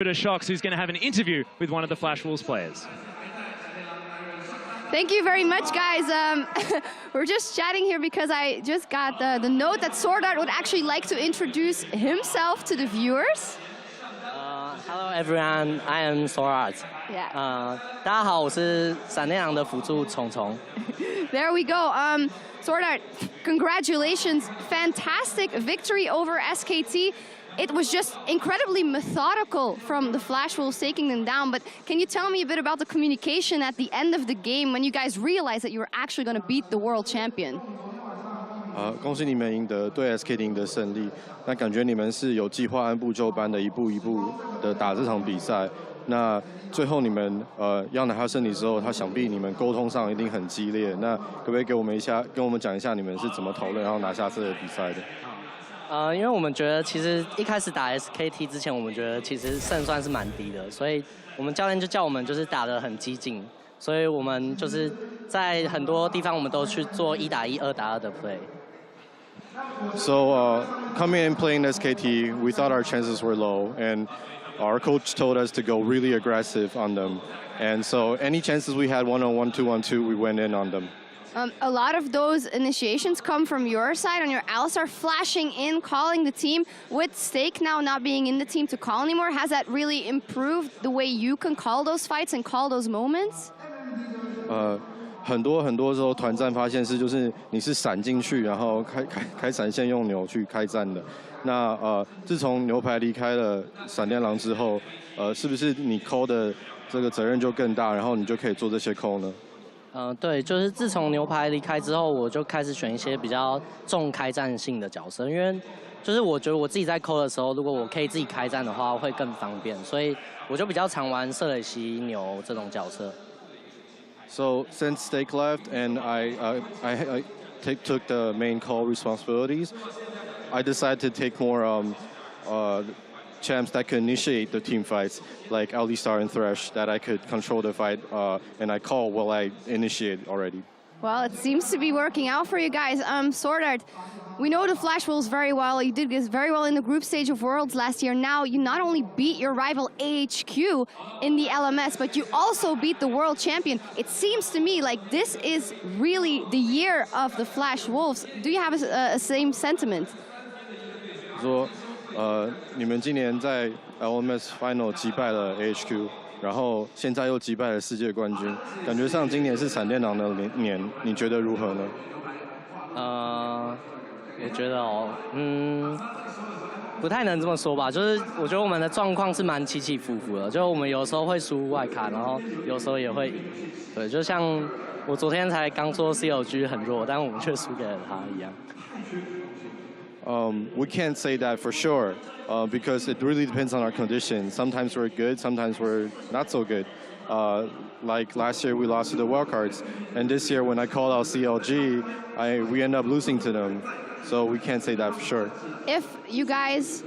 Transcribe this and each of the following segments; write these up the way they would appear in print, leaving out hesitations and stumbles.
Shocks, who's going to have an interview with one of the Flash Wolves players. Thank you very much, guys. We're just chatting here because I just got the note that SwordArt would actually like to introduce himself to the viewers. Hello everyone, I am SwordArt. Yeah. 大家好，我是闪电狼的辅助虫虫。There we go. SwordArt, congratulations. Fantastic victory over SKT. It was just incredibly methodical from the Flash Wolves taking them down, but can you tell me a bit about the communication at the end of the game when you guys realized that you were actually going to beat the world champion? 恭喜你们赢得对 SKT 赢得胜利。那感觉你们是有计划、按部就班的一步一步的打这场比赛。那最后你们要拿下胜利之后，他想必你们沟通上一定很激烈。那可不可以跟我们讲一下你们是怎么讨论，然后拿下这个比赛的？ 因为我们觉得其实一开始打 SKT 之前，我们觉得其实胜算是蛮低的，所以我们教练就叫我们就是打得很激进，所以我们就是在很多地方我们都去做1打1、2打2的 play。 So coming in playing SKT, we thought our chances were low, and our coach told us to go really aggressive on them. And so any chances we had 1-on-1, 2-on-2, we went in on them. A lot of those initiations come from your side on your Alistar flashing in, calling the team. With Stake now not being in the team to call anymore, has that really improved the way you can call those fights and call those moments? 很多时候团战发现就是你是闪进去，然后开闪现用牛去开战的。那自从牛排离开了闪电狼之后，是不是你call的这个责任就更大，然后你就可以做这些call呢？ 对，就是自从牛排离开之后，我就开始选一些比较重开战性的角色，因为就是我觉得我自己在抠的时候，如果我可以自己开战的话，会更方便，所以我就比较常玩瑟雷西牛这种角色。So since Stake left and I took the main call responsibilities, I decided to take more champs that could initiate the team fights, like Alistar and Thresh, that I could control the fight and I call while I initiate already. Well, it seems to be working out for you guys. SwordArt, we know the Flash Wolves very well. You did this very well in the group stage of Worlds last year. Now you not only beat your rival AHQ in the LMS, but you also beat the world champion. It seems to me like this is really the year of the Flash Wolves. Do you have a same sentiment? 你们今年在 LMS Final 击败了 AHQ， 然后现在又击败了世界冠军，感觉上今年是闪电狼的年，你觉得如何呢？我觉得不太能这么说吧，就是我觉得我们的状况是蛮起起伏伏的，就我们有时候会输外卡，然后有时候也会赢。对，就像我昨天才刚说 CLG 很弱，但我们却输给了他一样。 We can't say that for sure because it really depends on our conditions. Sometimes we're good, sometimes we're not so good. Like last year, we lost to the wildcards, and this year, when I called out CLG, we end up losing to them. So we can't say that for sure. If you guys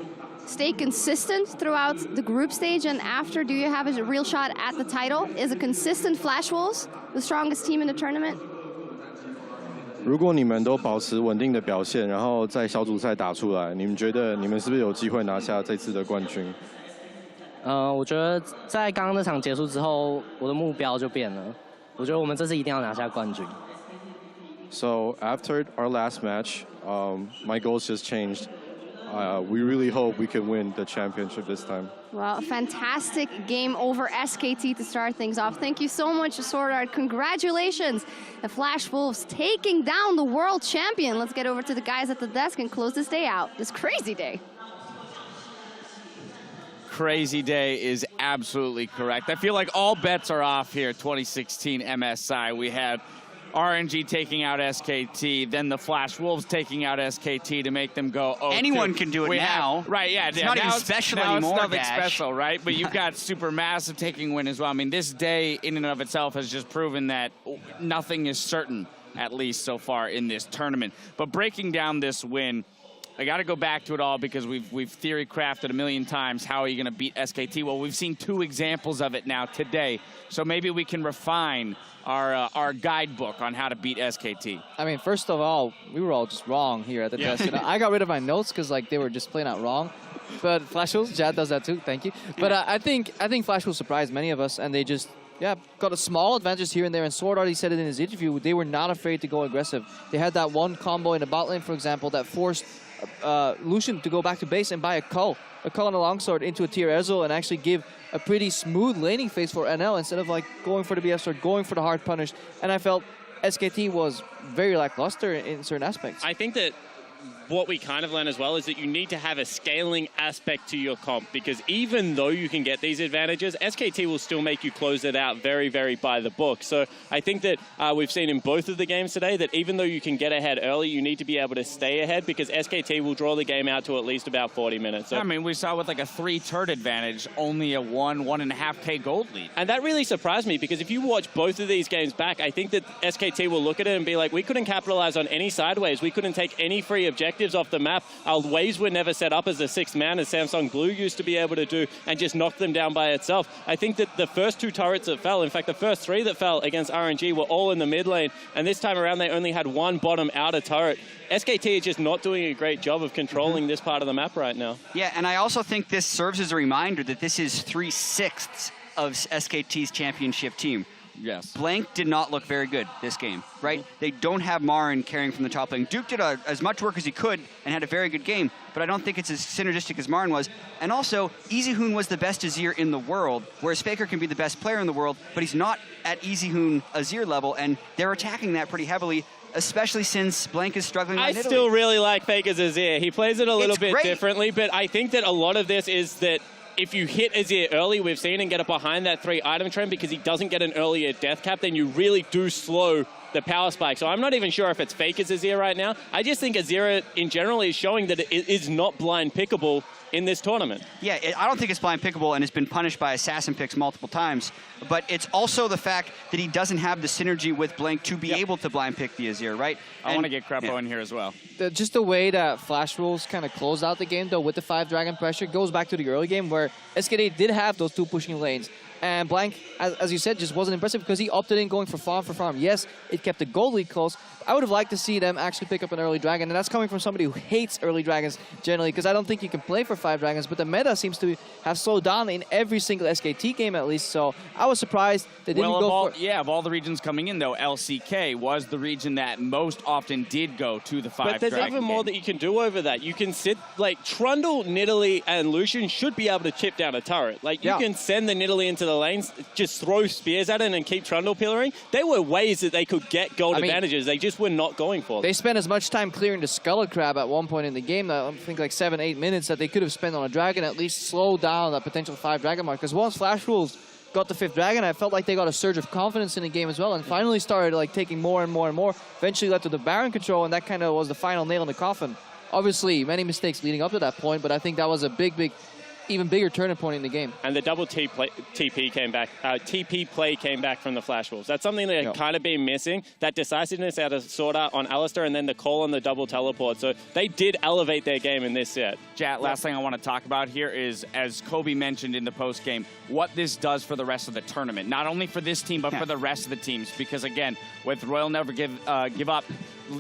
stay consistent throughout the group stage and after, do you have a real shot at the title? Is a consistent Flash Wolves the strongest team in the tournament? 如果你们都保持稳定的表现，然后在小组赛打出来，你们觉得你们是不是有机会拿下这次的冠军？我觉得在刚刚那场结束之后，我的目标就变了。我觉得我们这次一定要拿下冠军。So after our last match, my goals just changed. We really hope we can win the championship this time. Well, a fantastic game over SKT to start things off. Thank you so much, SwordArt. Congratulations. The Flash Wolves taking down the world champion. Let's get over to the guys at the desk and close this day out. This crazy day. Crazy day is absolutely correct. I feel like all bets are off here, 2016 MSI. We had RNG taking out SKT, then the Flash Wolves taking out SKT to make them go, oh, anyone can do it now. Right, yeah. It's not even special anymore, It's nothing Dash. special, right? But you've got Supermassive taking win as well. I mean, this day in and of itself has just proven that nothing is certain, at least so far in this tournament. But breaking down this win, I got to go back to it all because we've theory crafted a million times how are you going to beat SKT. Well, we've seen 2 examples of it now today, so maybe we can refine our guidebook on how to beat SKT. I mean, first of all, we were all just wrong here at the desk. And I got rid of my notes because like they were just plain out wrong. But Flash Wolves, Jad does that too. Thank you. But I think Flash Wolves surprised many of us, and they just got a small advantage here and there. And SwordArt, he said it in his interview, they were not afraid to go aggressive. They had that one combo in the bot lane, for example, that forced Lucian to go back to base and buy a Cull on a longsword into a tier Ezreal and actually give a pretty smooth laning phase for NL instead of like going for the BF sword, going for the hard punish. And I felt SKT was very lackluster in certain aspects. I think that what we kind of learn as well is that you need to have a scaling aspect to your comp, because even though you can get these advantages, SKT will still make you close it out very, very by the book. So I think that we've seen in both of the games today that even though you can get ahead early, you need to be able to stay ahead, because SKT will draw the game out to at least about 40 minutes. So, I mean, we saw with like a 3-turret advantage, only a 1.5K gold lead. And that really surprised me, because if you watch both of these games back, I think that SKT will look at it and be like, we couldn't capitalize on any sideways. We couldn't take any free objectives off the map. Our waves were never set up as a 6th man, as Samsung Blue used to be able to do, and just knock them down by itself. I think that the first 2 turrets that fell, in fact, the first 3 that fell against RNG were all in the mid lane, and this time around they only had 1 bottom outer turret. SKT is just not doing a great job of controlling this part of the map right now. Yeah, and I also think this serves as a reminder that this is 3/6 of SKT's championship team. Yes. Blank did not look very good this game, right? They don't have Marin carrying from the top lane. Duke did as much work as he could and had a very good game, but I don't think it's as synergistic as Marin was. And also, EasyHoon was the best Azir in the world, whereas Faker can be the best player in the world, but he's not at EasyHoon Azir level, and they're attacking that pretty heavily, especially since Blank is struggling with Nidalee. I still really like Faker's Azir. He plays it a little bit differently, but I think that a lot of this is that if you hit Azir early, we've seen, and get it behind that 3-item trend because he doesn't get an earlier death cap, then you really do slow the power spike. So I'm not even sure if it's Faker's Azir right now. I just think Azir in general is showing that it is not blind pickable in this tournament. Yeah, I don't think it's blind pickable and has been punished by assassin picks multiple times, but it's also the fact that he doesn't have the synergy with Blank to be able to blind pick the Azir, right? I want to get Crepo in here as well. Just the way that Flash Wolves kind of closed out the game, though, with the 5 Dragon pressure, goes back to the early game where SKT did have those 2 pushing lanes. And Blank, as you said, just wasn't impressive because he opted in going for farm. Yes, it kept the gold lead close. I would have liked to see them actually pick up an early dragon, and that's coming from somebody who hates early dragons generally, because I don't think you can play for 5 dragons, but the meta seems to have slowed down in every single SKT game at least, so I was surprised they didn't go for... Yeah, of all the regions coming in, though, LCK was the region that most often did go to the 5 dragon. But there's even more that you can do over that. You can sit, like, Trundle, Nidalee, and Lucian should be able to chip down a turret. Like, you can send the Nidalee into the lanes, just throw spears at it and keep Trundle pillaring. There were ways that they could get gold advantages. They just were not going for them. They spent as much time clearing the Skullet Crab at one point in the game, I think like 7-8 minutes, that they could have spent on a dragon, at least slow down that potential 5 dragon mark. Because once Flash Wolves got the 5th dragon, I felt like they got a surge of confidence in the game as well, and finally started like taking more and more and more. Eventually led to the Baron control, and that kind of was the final nail in the coffin. Obviously, many mistakes leading up to that point, but I think that was a big, even bigger turning point in the game. And the double TP came back. TP play came back from the Flash Wolves. That's something that had kind of been missing. That decisiveness out of SwordArt on Alistar, and then the call on the double teleport. So they did elevate their game in this set. Jat, last thing I want to talk about here is, as Kobe mentioned in the post game, what this does for the rest of the tournament. Not only for this team, but for the rest of the teams. Because again, with Royal Never Give Up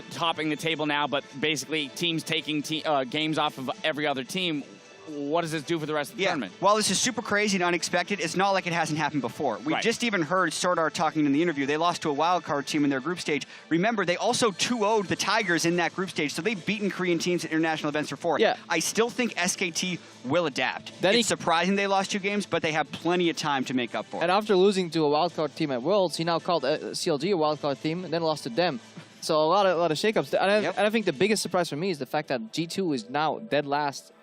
topping the table now, but basically teams taking games off of every other team, what does this do for the rest of the tournament? While this is super crazy and unexpected, it's not like it hasn't happened before. We just even heard SwordArt talking in the interview. They lost to a wildcard team in their group stage. Remember, they also 2-0'd the Tigers in that group stage, so they've beaten Korean teams at international events before. Yeah. I still think SKT will adapt. It's surprising they lost 2 games, but they have plenty of time to make up for it. And after losing to a wildcard team at Worlds, he now called CLG a wildcard team and then lost to them. So a lot of shakeups. And I think the biggest surprise for me is the fact that G2 is now dead last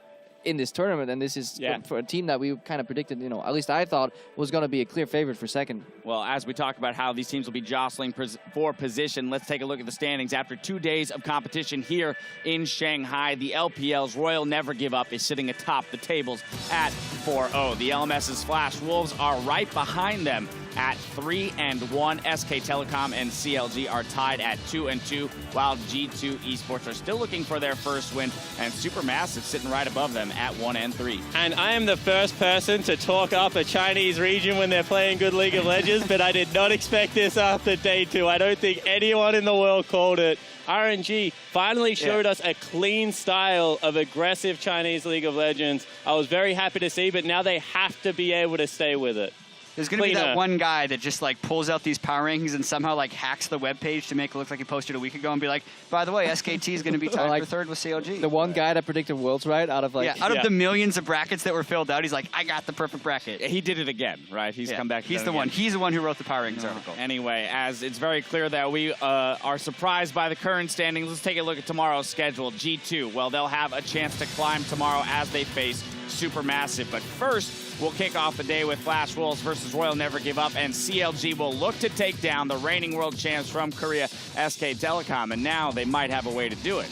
in this tournament, and this is for a team that we kind of predicted, at least I thought was going to be a clear favorite for second. Well, as we talk about how these teams will be jostling for position, let's take a look at the standings. After 2 days of competition here in Shanghai, the LPL's Royal Never Give Up is sitting atop the tables at 4-0. The LMS's Flash Wolves are right behind them at 3-1. SK Telecom and CLG are tied at 2-2, while G2 Esports are still looking for their first win, and Supermassive sitting right above them at 1-3. And I am the first person to talk up a Chinese region when they're playing good League of Legends, but I did not expect this after day 2. I don't think anyone in the world called it. RNG finally showed us a clean style of aggressive Chinese League of Legends. I was very happy to see, but now they have to be able to stay with it. There's going to be that one guy that just like pulls out these power rankings and somehow like hacks the webpage to make it look like he posted a week ago and be like, by the way, SKT is going to be tied like for third with CLG. The one guy that predicted Worlds, right? Out of like... out of the millions of brackets that were filled out, he's like, I got the perfect bracket. He did it again, right? He's come back. He's the one. He's the one who wrote the power rankings article. Anyway, as it's very clear that we are surprised by the current standings, let's take a look at tomorrow's schedule. G2, well, they'll have a chance to climb tomorrow as they face Supermassive. But first, we'll kick off the day with Flash Wolves versus Royal Never Give Up, and CLG will look to take down the reigning world champs from Korea, SK Telecom, and now they might have a way to do it.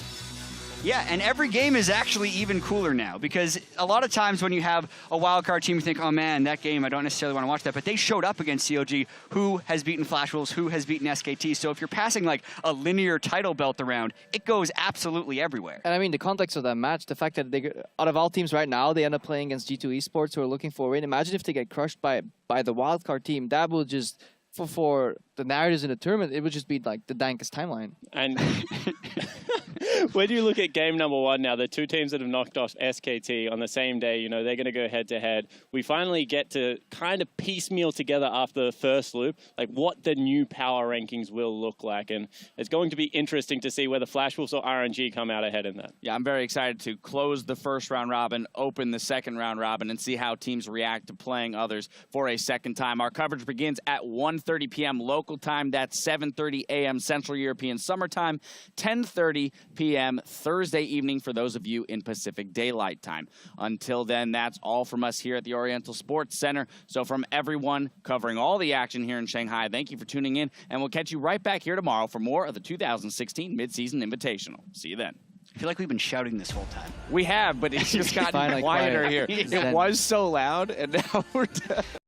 Yeah, and every game is actually even cooler now, because a lot of times when you have a wildcard team, you think, oh man, that game, I don't necessarily want to watch that, but they showed up against CLG, who has beaten Flash Wolves, who has beaten SKT, so if you're passing like a linear title belt around, it goes absolutely everywhere. And I mean, the context of that match, the fact that they, out of all teams right now, they end up playing against G2 Esports, who are looking for a win. Imagine if they get crushed by the wildcard team. That would just, for the narratives in the tournament, it would just be like the dankest timeline. And when you look at game number 1 now, the two teams that have knocked off SKT on the same day, you know, they're going to go head-to-head. We finally get to kind of piecemeal together after the first loop, like what the new power rankings will look like. And it's going to be interesting to see whether Flash Wolves or RNG come out ahead in that. Yeah, I'm very excited to close the first round robin, open the second round robin, and see how teams react to playing others for a second time. Our coverage begins at 1:30 p.m. local time. That's 7:30 a.m. Central European Summer Time, 10:30 p.m. Thursday evening for those of you in Pacific Daylight Time. Until then, that's all from us here at the Oriental Sports Center. So from everyone covering all the action here in Shanghai, thank you for tuning in, and we'll catch you right back here tomorrow for more of the 2016 Midseason Invitational. See you then. I feel like we've been shouting this whole time. We have, but it's just gotten quieter here. It was so loud, and now we're done.